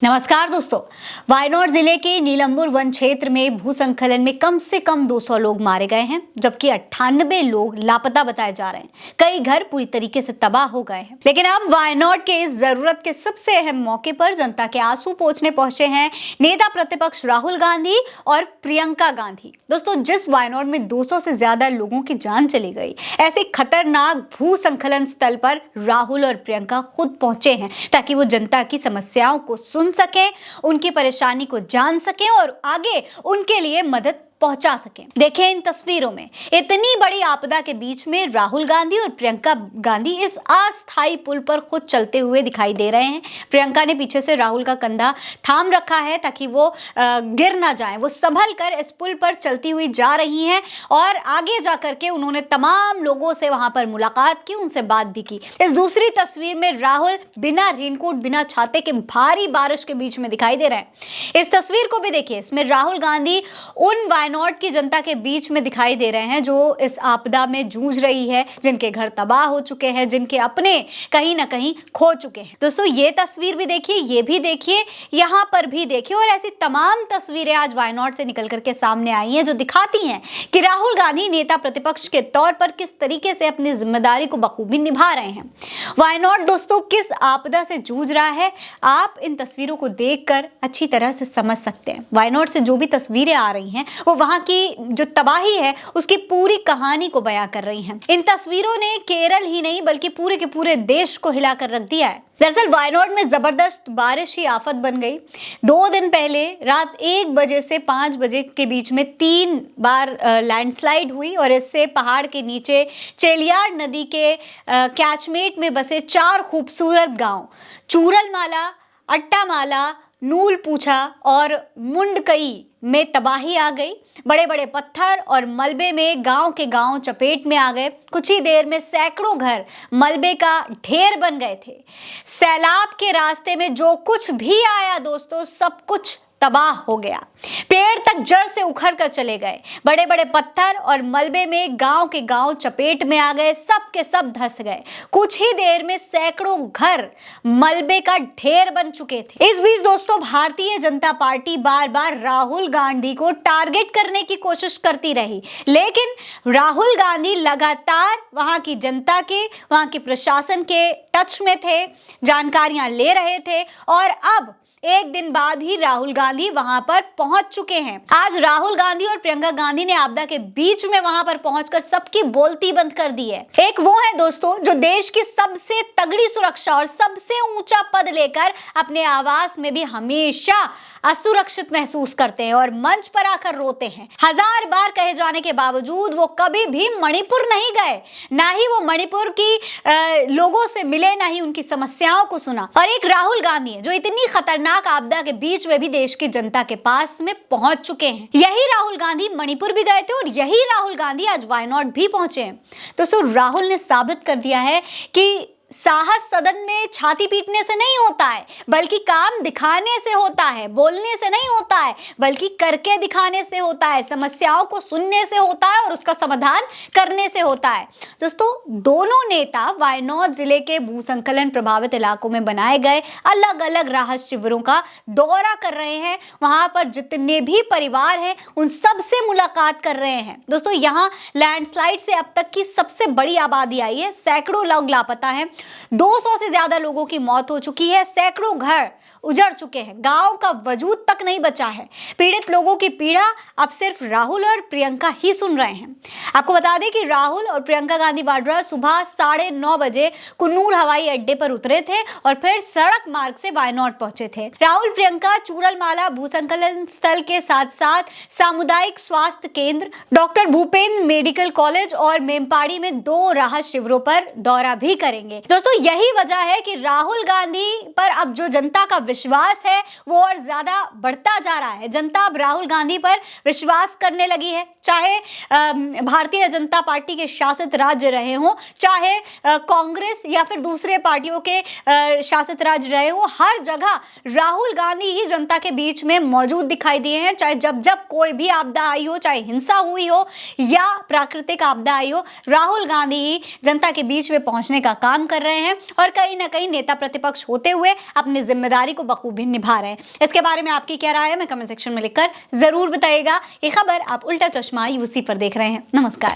नमस्कार दोस्तों। वायनाड जिले के नीलंबुर वन क्षेत्र में भूस्खलन में कम से कम 200 लोग मारे गए हैं, जबकि 98 लोग लापता बताए जा रहे हैं। कई घर पूरी तरीके से तबाह हो गए हैं। लेकिन अब वायनाड के इस जरूरत के सबसे अहम मौके पर जनता के आंसू पोंछने पहुंचे हैं नेता प्रतिपक्ष राहुल गांधी और प्रियंका गांधी। दोस्तों, जिस वायनाड में 200 से ज्यादा लोगों की जान चली गई, ऐसे खतरनाक भूस्खलन स्थल पर राहुल और प्रियंका खुद पहुंचे हैं ताकि वो जनता की समस्याओं को सुन सकें, उनकी परेशानी को जान सकें और आगे उनके लिए मदद पहुंचा सकें। देखें इन तस्वीरों में, इतनी बड़ी आपदा के बीच में राहुल गांधी और प्रियंका गांधी इस अस्थायी पुल पर खुद चलते हुए दिखाई दे रहे हैं। प्रियंका ने पीछे से राहुल का कंधा थाम रखा है ताकि वो गिर ना जाए। वो संभल कर इस पुल पर चलती हुई जा रही हैं और आगे जाकर के उन्होंने तमाम लोगों से वहां पर मुलाकात की, उनसे बात भी की। इस दूसरी तस्वीर में राहुल बिना रेनकोट, बिना छाते के भारी बारिश के बीच में दिखाई दे रहे हैं। इस तस्वीर को भी देखिए, इसमें राहुल गांधी उन वायनाड की जनता के बीच में दिखाई दे रहे हैं जो इस आपदा में जूझ रही है, जिनके घर तबाह हो चुके हैं, जिनके अपने कहीं ना कहीं खो चुके हैं। दोस्तों, ये तस्वीर भी देखिए, ये भी देखिए, यहाँ पर भी देखिए, और ऐसी तमाम तस्वीरें आज वायनाड से निकल करके सामने आई हैं जो दिखाती हैं कि राहुल गांधी नेता प्रतिपक्ष के तौर पर किस तरीके से अपनी जिम्मेदारी को बखूबी निभा रहे हैं। वायनाड दोस्तों किस आपदा से जूझ रहा है, आप इन तस्वीरों को देखकर अच्छी तरह से समझ सकते हैं। वायनाड से जो भी तस्वीरें आ रही हैं वो वहां की जो तबाही है उसकी पूरी कहानी को बयां कर रही हैं। इन तस्वीरों ने केरल ही नहीं बल्कि पूरे के पूरे देश को हिलाकर रख दिया है। दरअसल वायनाड में जबरदस्त बारिश ही आफत बन गई। 2 दिन पहले रात 1 बजे से 5 बजे के बीच में 3 बार लैंडस्लाइड हुई और इससे पहाड़ के नीचे चेलियार नदी के कैचमेट में बसे 4 खूबसूरत गांव चूरलमाला, अट्टामाला, नूलपूछा और मुंडकई में तबाही आ गई। बड़े बड़े पत्थर और मलबे में गांव के गांव चपेट में आ गए। कुछ ही देर में सैकड़ों घर मलबे का ढेर बन गए थे। सैलाब के रास्ते में जो कुछ भी आया दोस्तों, सब कुछ तबाह हो गया। पेड़ तक जड़ से उखड़ कर चले गए। बड़े बड़े पत्थर और मलबे में गांव के गांव चपेट में आ गए, सब के सब धंस गए। कुछ ही देर में सैकड़ों घर मलबे का ढेर बन चुके थे। इस बीच दोस्तों, भारतीय जनता पार्टी बार बार राहुल गांधी को टारगेट करने की कोशिश करती रही, लेकिन राहुल गांधी लगातार वहां की जनता के, वहां के प्रशासन के टच में थे, जानकारियां ले रहे थे और अब 1 दिन बाद ही राहुल गांधी वहां पर पहुंच चुके हैं। आज राहुल गांधी और प्रियंका गांधी ने आपदा के बीच में वहां पर पहुंचकर सबकी बोलती बंद कर दी है। एक वो है दोस्तों जो देश की सबसे तगड़ी सुरक्षा और सबसे ऊंचा पद लेकर अपने आवास में भी हमेशा असुरक्षित महसूस करते हैं और मंच पर आकर रोते हैं। 1000 बार कहे जाने के बावजूद वो कभी भी मणिपुर नहीं गए, ना ही वो मणिपुर की लोगों से मिले, ना ही उनकी समस्याओं को सुना। और एक राहुल गांधी है जो इतनी खतरनाक आपदा के बीच में भी देश की जनता के पास में पहुंच चुके हैं। यही राहुल गांधी मणिपुर भी गए थे और यही राहुल गांधी आज वायनाड भी पहुंचे हैं। दोस्तों, राहुल ने साबित कर दिया है कि साहस सदन में छाती पीटने से नहीं होता है, बल्कि काम दिखाने से होता है। बोलने से नहीं होता है, बल्कि करके दिखाने से होता है। समस्याओं को सुनने से होता है और उसका समाधान करने से होता है। दोस्तों, दोनों नेता वायनाड जिले के भूस्खलन प्रभावित इलाकों में बनाए गए अलग अलग राहत शिविरों का दौरा कर रहे हैं। वहां पर जितने भी परिवार हैं उन सब से मुलाकात कर रहे हैं। दोस्तों, यहाँ लैंडस्लाइड से अब तक की सबसे बड़ी आबादी आई है। सैकड़ों लोग लापता हैं। 200 से ज्यादा लोगों की मौत हो चुकी है। सैकड़ों घर उजड़ चुके हैं। गांव का वजूद तक नहीं बचा है। पीड़ित लोगों की पीड़ा अब सिर्फ राहुल और प्रियंका ही सुन रहे हैं। आपको बता दें कि राहुल और प्रियंका गांधी वाड्रा सुबह 9:30 बजे कुन्नूर हवाई अड्डे पर उतरे थे और फिर सड़क मार्ग से वायनाड पहुंचे थे। राहुल प्रियंका चूरलमाला भूस्खलन स्थल के साथ साथ सामुदायिक स्वास्थ्य केंद्र, डॉक्टर भूपेंद्र मेडिकल कॉलेज और मेमपाड़ी में 2 राहत शिविरों पर दौरा भी करेंगे। दोस्तों, यही वजह है कि राहुल गांधी पर अब जो जनता का विश्वास है वो और ज्यादा बढ़ता जा रहा है। जनता अब राहुल गांधी पर विश्वास करने लगी है। चाहे भारतीय जनता पार्टी के शासित राज्य रहे हों, चाहे कांग्रेस या फिर दूसरे पार्टियों के शासित राज्य रहे हों, हर जगह राहुल गांधी ही जनता के बीच में मौजूद दिखाई दिए हैं। चाहे जब जब कोई भी आपदा आई हो, चाहे हिंसा हुई हो या प्राकृतिक आपदा आई हो, राहुल गांधी ही जनता के बीच में पहुंचने का काम कर कर रहे हैं और कहीं ना कहीं नेता प्रतिपक्ष होते हुए अपनी जिम्मेदारी को बखूबी निभा रहे हैं। इसके बारे में आपकी क्या राय है, मैं कमेंट सेक्शन में लिखकर जरूर बताइएगा। ये खबर आप उल्टा चश्मा यूसी पर देख रहे हैं। नमस्कार।